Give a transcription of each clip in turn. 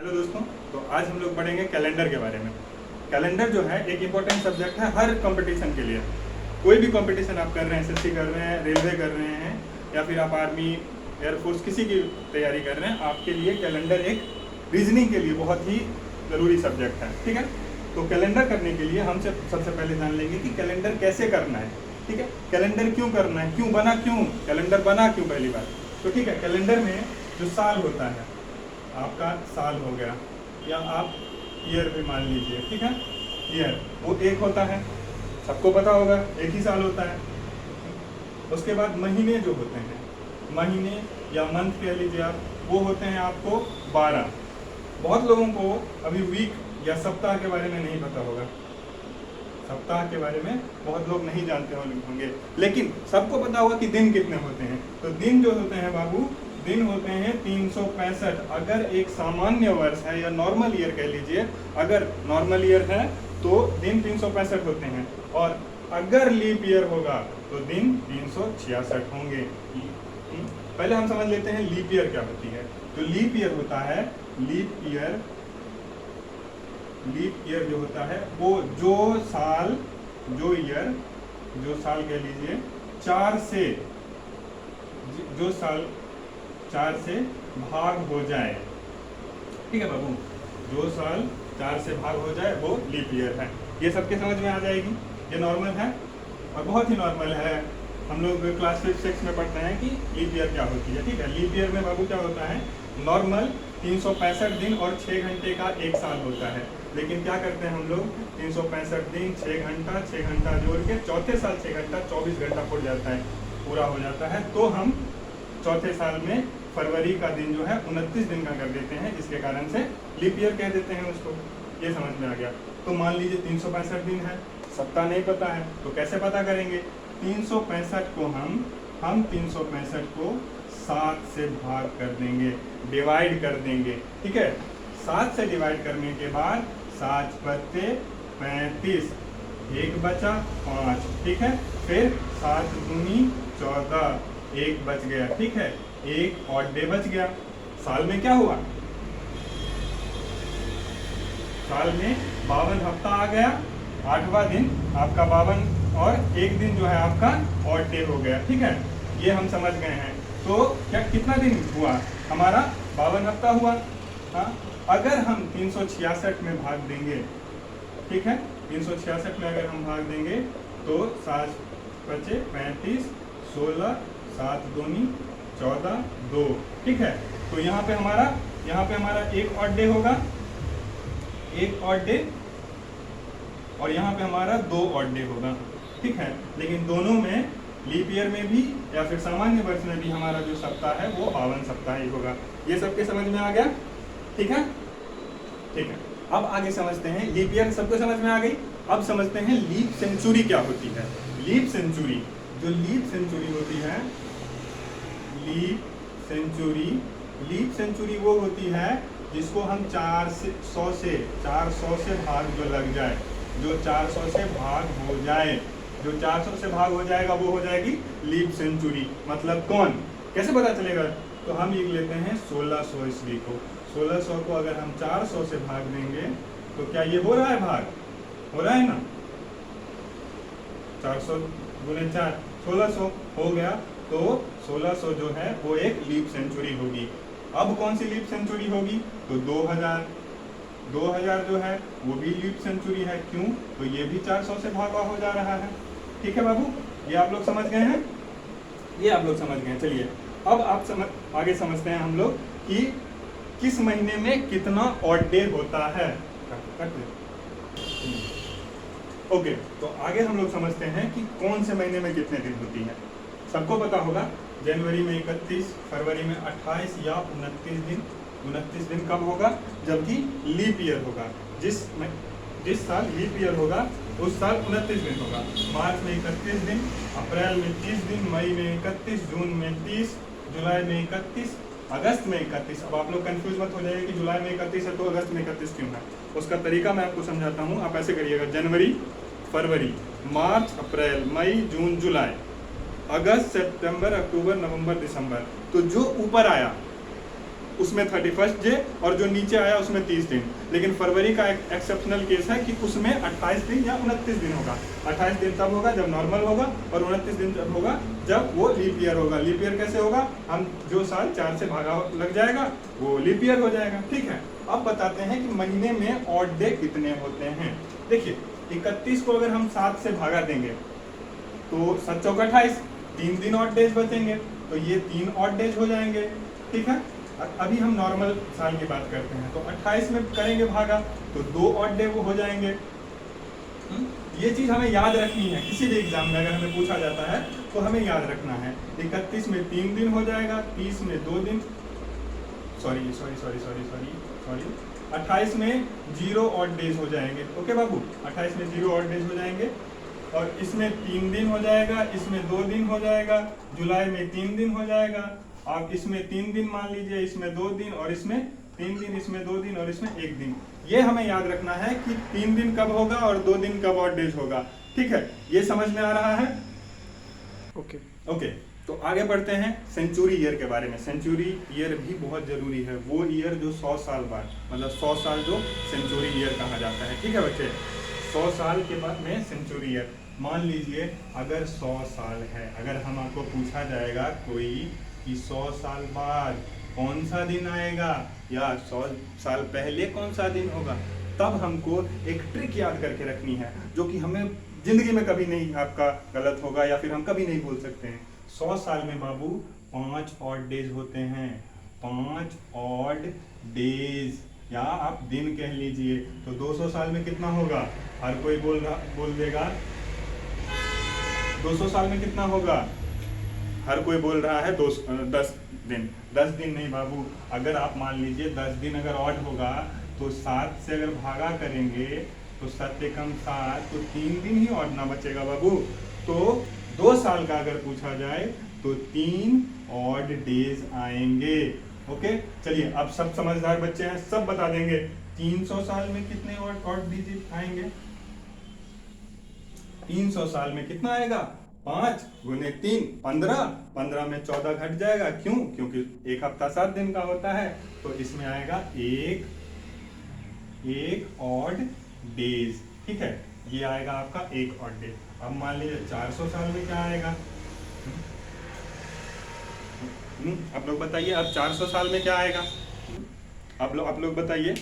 Hello दोस्तों, तो आज हम लोग पढ़ेंगे कैलेंडर के बारे में। कैलेंडर जो है एक इम्पोर्टेंट सब्जेक्ट है हर कंपटीशन के लिए। कोई भी कंपटीशन आप कर रहे हैं, एसएससी कर रहे हैं, रेलवे कर रहे हैं, या फिर आप आर्मी, एयरफोर्स, किसी की तैयारी कर रहे हैं, आपके लिए कैलेंडर एक रीजनिंग के लिए बहुत ही ज़रूरी सब्जेक्ट है। ठीक है, तो कैलेंडर करने के लिए हम सबसे पहले जान लेंगे कि कैलेंडर कैसे करना है। ठीक है, कैलेंडर क्यों करना है, क्यों बना, क्यों कैलेंडर बना, क्यों पहली बार। तो ठीक है, कैलेंडर में जो साल होता है, आपका साल हो गया, या आप ईयर भी मान लीजिए। ठीक है, ईयर वो एक होता है, सबको पता होगा, एक ही साल होता है। उसके बाद महीने जो होते हैं, महीने या मंथ कह लीजिए आप, वो होते हैं आपको 12। बहुत लोगों को अभी वीक या सप्ताह के बारे में नहीं पता होगा, सप्ताह के बारे में बहुत लोग नहीं जानते होंगे, लेकिन सबको पता होगा कि दिन कितने होते हैं। तो दिन जो होते हैं बाबू, दिन होते हैं 365। अगर एक सामान्य वर्ष है या नॉर्मल ईयर कह लीजिए, अगर नॉर्मल ईयर है तो दिन 365 होते हैं, और अगर लीप ईयर होगा तो दिन 366 होंगे। पहले हम समझ लेते हैं लीप ईयर क्या होती है। जो लीप ईयर होता है, लीप ईयर जो होता है वो जो साल, जो ईयर, जो साल कह लीजिए 4 से, जो साल 4 से भाग हो जाए। ठीक है बाबू, जो साल 4 से भाग हो जाए वो लीप ईयर है। ये सबके समझ में आ जाएगी। ये नॉर्मल है और बहुत ही नॉर्मल है। हम लोग क्लास 5-6 में पढ़ते हैं कि लीप ईयर क्या होती है। ठीक है, लीप ईयर में बाबू क्या होता है, नॉर्मल 365 दिन और 6 घंटे का एक साल होता है। लेकिन क्या करते हैं हम लोग, 365 दिन 6 घंटा जोड़ के चौथे साल 6 घंटा 24 घंटा पूरा हो जाता है। तो हम चौथे साल में फरवरी का दिन जो है 29 दिन का कर देते हैं, जिसके कारण से लीप ईयर कह देते हैं उसको। ये समझ में आ गया। तो मान लीजिए 365 दिन है, सप्ताह नहीं पता है, तो कैसे पता करेंगे। 365 को हम 365 को 7 से भाग कर देंगे, डिवाइड कर देंगे। ठीक है, 7 से डिवाइड करने के बाद 7 पत्ते 35, एक बचा 5। ठीक है, फिर 7 दूनी 14, एक बच गया। ठीक है, एक ऑड डे बच गया। साल में क्या हुआ, साल में 52 हफ्ता आ गया, 8वां दिन आपका 52 और एक दिन जो है आपका ऑड डे हो गया। ठीक है, ये हम समझ गए हैं। तो क्या कितना दिन हुआ हमारा, 52 हफ्ता हुआ। हाँ, अगर हम 366 में भाग देंगे, ठीक है, 366 में अगर हम भाग देंगे तो 7 बचे 35, 16, 7 दूनी 14, 2। ठीक है, तो यहाँ पे हमारा एक ऑड डे होगा, एक ऑड डे, और यहाँ पे हमारा 2 ऑड डे होगा। ठीक है, लेकिन दोनों में, लीप ईयर में भी या फिर सामान्य वर्ष में भी हमारा जो सप्ताह है वो 52 सप्ताह ही होगा। ये सबके समझ में आ गया। ठीक है, ठीक है, अब आगे समझते हैं। लीप ईयर सबको समझ में आ गई। अब समझते हैं लीप सेंचुरी क्या होती है। लीप सेंचुरी, जो लीप सेंचुरी होती है, लीप सेंचुरी वो होती है जिसको हम 400 से भाग जो लग जाए, जो 400 से भाग हो जाए, जो 400 से भाग हो जाएगा वो हो जाएगी लीप सेंचुरी। मतलब कौन, कैसे पता चलेगा, तो हम लिख लेते हैं 1600 ईस्वी को। 1600 को अगर हम 400 से भाग देंगे तो क्या ये हो रहा है, भाग हो रहा है ना, 400 गुने 4, 1600 हो गया। तो 1600 जो है वो एक लीप सेंचुरी होगी। अब कौन सी लीप सेंचुरी होगी, तो 2000 जो है वो भी लीप सेंचुरी है। क्यों, तो ये भी 400 से भागा हो जा रहा है। ठीक है बाबू, ये आप लोग समझ गए हैं, ये आप लोग समझ गए। चलिए अब आगे समझते हैं हम लोग कि किस महीने में कितना ऑड डे होता है। ओके, तो आगे हम लोग समझते हैं कि कौन से महीने में कितने दिन होती है। सबको पता होगा, जनवरी में 31, फरवरी में 28 या 29 दिन। 29 दिन कब होगा, जबकि लीप ईयर होगा। जिस साल लीप ईयर होगा उस साल 29 दिन होगा। मार्च में 31 दिन, अप्रैल में 30 दिन, मई में 31, जून में 30, जुलाई में 31, अगस्त में 31। अब आप लोग कंफ्यूज मत हो जाइए कि जुलाई में 31 है तो अगस्त में 31 क्यों है। उसका तरीका मैं आपको समझाता हूँ। आप ऐसे करिएगा, जनवरी, फरवरी, मार्च, अप्रैल, मई, जून, जुलाई, अगस्त, सितंबर, अक्टूबर, नवंबर, दिसंबर। तो जो ऊपर आया उसमें 31 डे, और जो नीचे आया उसमें 30 दिन। लेकिन फरवरी का एक एक्सेप्शनल केस है कि उसमें 28 दिन या 29 दिन होगा। 28 दिन तब होगा जब नॉर्मल होगा, और 29 दिन जब होगा जब वो लीप ईयर होगा। लीप ईयर कैसे होगा? हम जो साल 4 से भागा लग जाएगा वो लीप ईयर हो जाएगा। ठीक है, अब बताते हैं कि महीने में ऑड डे कितने होते हैं। देखिए 31 को अगर हम 7 से भागा देंगे तो 7 चौक 28, 3 दिन ऑड डेज बचेंगे, तो ये 3 ऑड डेज हो जाएंगे। ठीक है, अभी हम नॉर्मल साल की बात करते हैं, तो 28 में करेंगे भागा तो 2 ऑड डे वो हो जाएंगे। ये चीज हमें याद रखनी है, किसी भी एग्जाम में अगर हमें पूछा जाता है तो हमें याद रखना है। 31 में 3 दिन हो जाएगा, 30 में 2 दिन, सॉरी 28 में 0 ऑड डेज हो जाएंगे। ओके बाबू, 28 में 0 ऑड डेज हो जाएंगे, और इसमें 3 दिन हो जाएगा, इसमें 2 दिन हो जाएगा, जुलाई में 3 दिन हो जाएगा, आप इसमें 3 दिन मान लीजिए, इसमें 2 दिन, और इसमें 3 दिन, इसमें 2 दिन, और इसमें 1 दिन। ये हमें याद रखना है कि 3 दिन कब होगा और 2 दिन कब ऑड डेज होगा। ठीक है, ये समझ में आ रहा है? ओके, तो आगे बढ़ते हैं सेंचुरी ईयर के बारे में। सेंचुरी ईयर भी बहुत जरूरी है, वो ईयर जो 100 साल बाद, मतलब 100 साल जो सेंचुरी ईयर कहा जाता है। ठीक है बच्चे, 100 साल के बाद में सेंचुरी ईयर। मान लीजिए अगर 100 साल है, अगर हम आपको पूछा जाएगा कोई कि 100 साल बाद कौन सा दिन आएगा या 100 साल पहले कौन सा दिन होगा, तब हमको एक ट्रिक याद करके रखनी है जो कि हमें जिंदगी में कभी नहीं आपका गलत होगा या फिर हम कभी नहीं भूल सकते हैं। 100 साल में बाबू 5 ऑड डेज होते हैं, 5 ऑड डेज, या आप दिन कह लीजिए। तो 200 साल में कितना होगा? हर कोई बोल देगा 200 साल में कितना होगा? हर कोई बोल रहा है 10 दिन। 10 दिन नहीं बाबू, अगर आप मान लीजिए 10 दिन अगर ऑड होगा तो 7 से अगर भागा करेंगे तो 7 कम 7, तो 3 दिन ही ऑड ना बचेगा बाबू। तो 2 साल का अगर पूछा जाए तो 3 ऑड डेज आएंगे। ओके, चलिए अब सब समझदार बच्चे हैं, सब बता देंगे 300 साल में कितने ऑड डिजिट आएंगे। 300 साल में कितना आएगा? 5 गुने 3 15, 15 में 14 घट जाएगा। क्यों? क्योंकि एक हफ्ता 7 दिन का होता है, तो इसमें आएगा एक ऑड डेज। ठीक है, ये आएगा आपका एक ऑड डे। अब मान लीजिए 400 साल में क्या आएगा? आप लोग बताइए, अब 400 साल में क्या आएगा? आप लोग बताइए।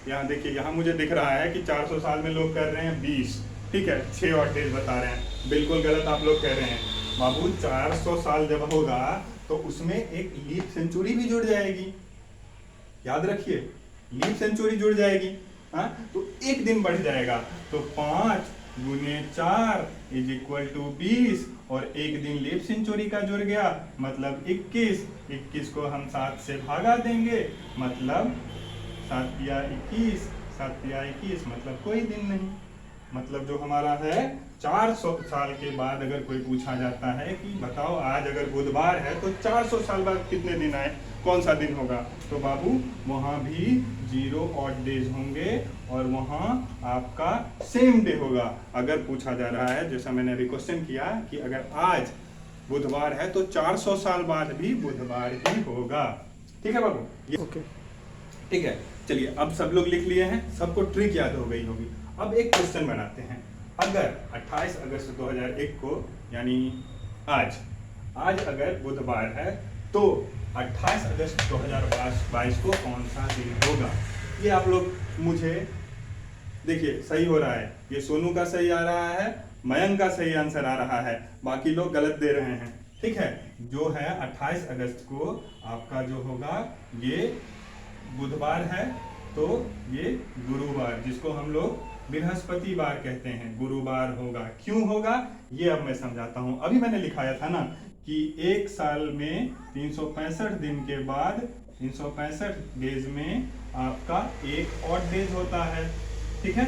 यहाँ देखिए, यहाँ मुझे दिख रहा है कि 400 साल में लोग कर रहे हैं 20। ठीक है, 6 ऑड डेज बता रहे हैं, बिल्कुल गलत आप लोग कह रहे हैं बाबू। 400 साल जब होगा तो उसमें एक लीप सेंचुरी भी जुड़ जाएगी, याद रखिए, लीप सेंचुरी जुड़ जाएगी। हाँ, तो एक दिन बढ़ जाएगा, तो 5 गुने 4 इज इक्वल टू 20, और एक दिन लीप सेंचुरी का जुड़ गया मतलब 21। 21 को हम 7 से भागा देंगे, मतलब 7 या 21, 7 या 21, मतलब कोई दिन नहीं। मतलब जो हमारा है 400 साल के बाद अगर कोई पूछा जाता है कि बताओ आज अगर बुधवार है तो 400 साल बाद कितने दिन आए, कौन सा दिन होगा, तो बाबू वहाँ भी 0 ऑड डेज होंगे और वहाँ आपका सेम डे होगा। अगर पूछा जा रहा है, जैसा मैंने अभी क्वेश्चन किया कि अगर आज बुधवार है तो 400 साल बाद भी बुधवार ही होगा। ठीक है बाबू? ओके, ठीक है, चलिए अब सब लोग लिख लिए हैं, सबको ट्रिक याद हो गई होगी। अब एक क्वेश्चन बनाते हैं। अगर 28 अगस्त 2001 को, यानी आज अगर बुधवार है तो 28 अगस्त 2022 को कौन सा दिन होगा? ये आप लोग मुझे देखिए, सही हो रहा है, ये सोनू का सही आ रहा है, मयंक का सही आंसर आ रहा है, बाकी लोग गलत दे रहे हैं। ठीक है, जो है 28 अगस्त को आपका जो होगा ये बुधवार है, तो ये गुरुवार, जिसको हम लोग बृहस्पतिवार कहते हैं, गुरुवार होगा। क्यों होगा ये अब मैं समझाता हूं। अभी मैंने लिखाया था ना कि एक साल में 365 दिन के बाद 365 डेज में आपका एक ऑड डेज होता है। ठीक है,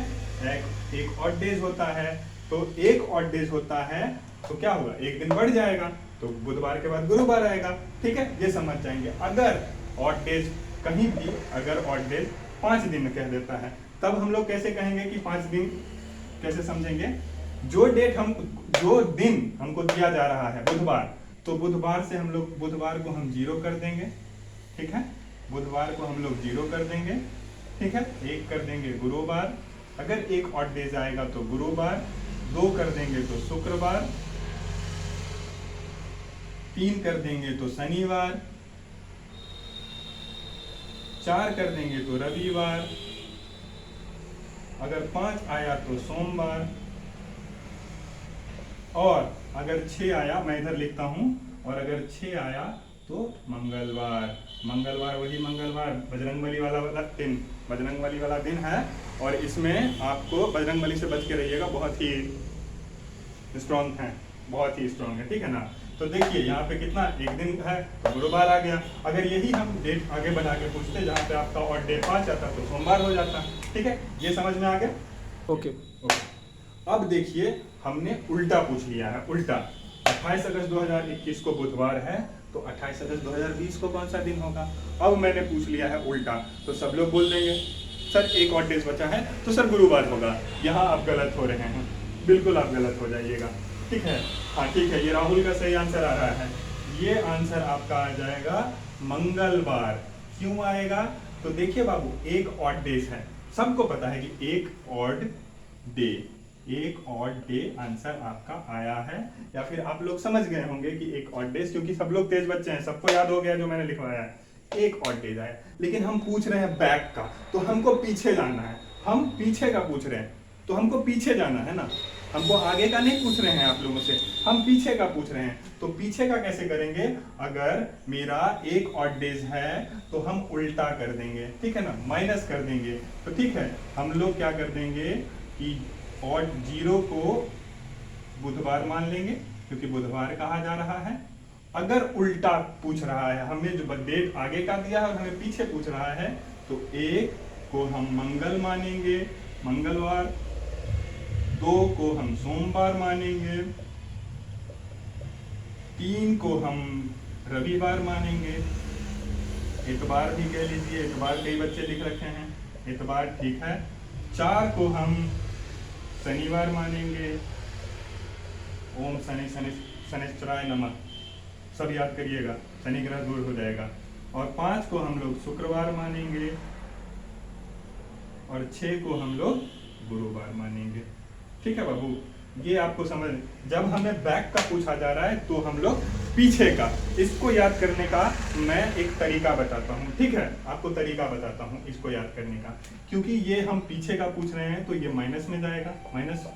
एक ऑड डेज होता है, तो एक ऑड डेज होता है तो क्या होगा, एक दिन बढ़ जाएगा, तो बुधवार के बाद गुरुवार आएगा। ठीक है, ये समझ जाएंगे। अगर ऑड डेज कहीं भी, अगर ऑड डेज 5 दिन कह देता है, तब हम लोग कैसे कहेंगे कि 5 दिन, कैसे समझेंगे? जो दिन हमको दिया जा रहा है बुधवार, तो बुधवार से हम लोग बुधवार को हम 0 कर देंगे। ठीक है, बुधवार को हम लोग 0 कर देंगे, ठीक है, 1 कर देंगे गुरुवार, अगर एक ऑड डेज आएगा तो गुरुवार, 2 कर देंगे तो शुक्रवार, 3 कर देंगे तो शनिवार, 4 कर देंगे तो रविवार, अगर 5 आया तो सोमवार, और अगर 6 आया, मैं इधर लिखता हूं, और अगर 6 आया तो मंगलवार। मंगलवार वही मंगलवार, बजरंगबली वाला दिन, बजरंगबली वाला दिन है, और इसमें आपको बजरंगबली से बच के रहिएगा, बहुत ही स्ट्रॉन्ग है, बहुत ही स्ट्रॉन्ग है, ठीक है ना। तो देखिए यहाँ पे कितना, एक दिन है तो गुरुवार आ गया। अगर यही हम डेट आगे बढ़ा के पूछते, जहाँ पे आपका और डेट 5 आता तो सोमवार हो जाता, ठीक है, ये समझ में आ गया। ओके। अब देखिए हमने उल्टा पूछ लिया है, उल्टा 28 अगस्त 2021 को बुधवार है, तो 28 अगस्त 2020 को कौन सा दिन होगा। अब मैंने पूछ लिया है उल्टा, तो सब लोग बोल देंगे सर एक और डेज बचा है तो सर गुरुवार होगा। यहाँ आप गलत हो रहे हैं, बिल्कुल आप गलत हो जाइएगा, ठीक है। हाँ ठीक है, ये राहुल का सही आंसर आ रहा है, ये आंसर आपका आ जाएगा मंगलवार। क्यों आएगा, तो देखिए बाबू, एक ऑड डेज है, सबको पता है कि एक ऑड डे, एक ऑड डे आंसर आपका आया है, या फिर आप लोग समझ गए होंगे कि एक ऑड डेज, क्योंकि सब लोग तेज बच्चे हैं, सबको याद हो गया जो मैंने लिखवाया है, एक ऑड डेज आया। लेकिन हम पूछ रहे हैं बैक का, तो हमको पीछे जाना है, हम पीछे का पूछ रहे हैं, तो हमको पीछे जाना है ना, हमको आगे का नहीं पूछ रहे हैं आप लोगों से, हम पीछे का पूछ रहे हैं। तो पीछे का कैसे करेंगे, अगर मेरा एक ऑड डेज है तो हम उल्टा कर देंगे, ठीक है ना, माइनस कर देंगे। तो ठीक है, हम लोग क्या कर देंगे कि ऑड 0 को बुधवार मान लेंगे, क्योंकि बुधवार कहा जा रहा है। अगर उल्टा पूछ रहा है, हमें जो डेट आगे का दिया है और हमें पीछे पूछ रहा है, तो 1 को हम मंगल मानेंगे, मंगलवार, 2 को हम सोमवार मानेंगे, 3 को हम रविवार मानेंगे, इतवार भी कह लीजिए, इतवार कई बच्चे लिख रखे हैं, इतवार ठीक है, 4 को हम शनिवार मानेंगे, ओम शनि शनिश्चराय नमः, सब याद करिएगा, शनि ग्रह दूर हो जाएगा। और 5 को हम लोग शुक्रवार मानेंगे, और 6 को हम लोग गुरुवार मानेंगे, ठीक है बाबू। ये आपको समझ, जब हमें बैक का पूछा जा रहा है तो हम लोग पीछे का, इसको याद करने का मैं एक तरीका बताता हूँ, ठीक है, आपको तरीका बताता हूँ इसको याद करने का। क्योंकि ये हम पीछे का पूछ रहे हैं तो ये माइनस में जाएगा, माइनस।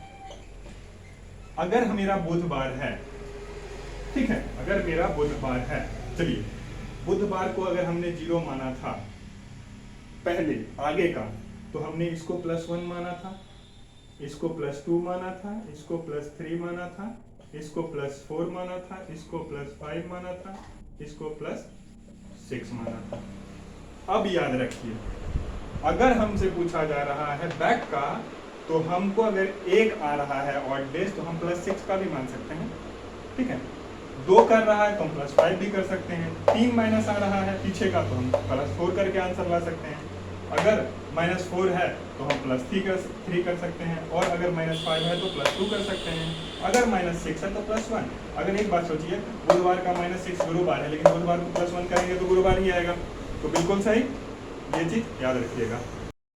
अगर मेरा बुधवार है, ठीक है, अगर मेरा बुधवार है, चलिए बुधवार को अगर हमने 0 माना था पहले आगे का, तो हमने इसको +1 माना था, इसको +2 माना था, इसको +3 माना था, इसको +4 माना था, इसको +5 माना था, इसको +6 माना था। अब याद रखिए, अगर हमसे पूछा जा रहा है बैक का, तो हमको अगर 1 आ रहा है ऑड डेज, तो हम +6 का भी मान सकते हैं, ठीक है। 2 कर रहा है तो हम +5 भी कर सकते हैं, 3 माइनस आ रहा है पीछे का, तो हम +4 करके आंसर ला सकते हैं। अगर -4 है तो हम +3 कर सकते हैं, और अगर -5 है तो +2 कर सकते हैं, अगर -6 है तो +1। अगर एक बात सोचिए, बुधवार का -6 गुरुवार है, लेकिन बुधवार को +1 करेंगे तो गुरुवार ही आएगा, तो बिल्कुल सही, ये चीज याद रखिएगा।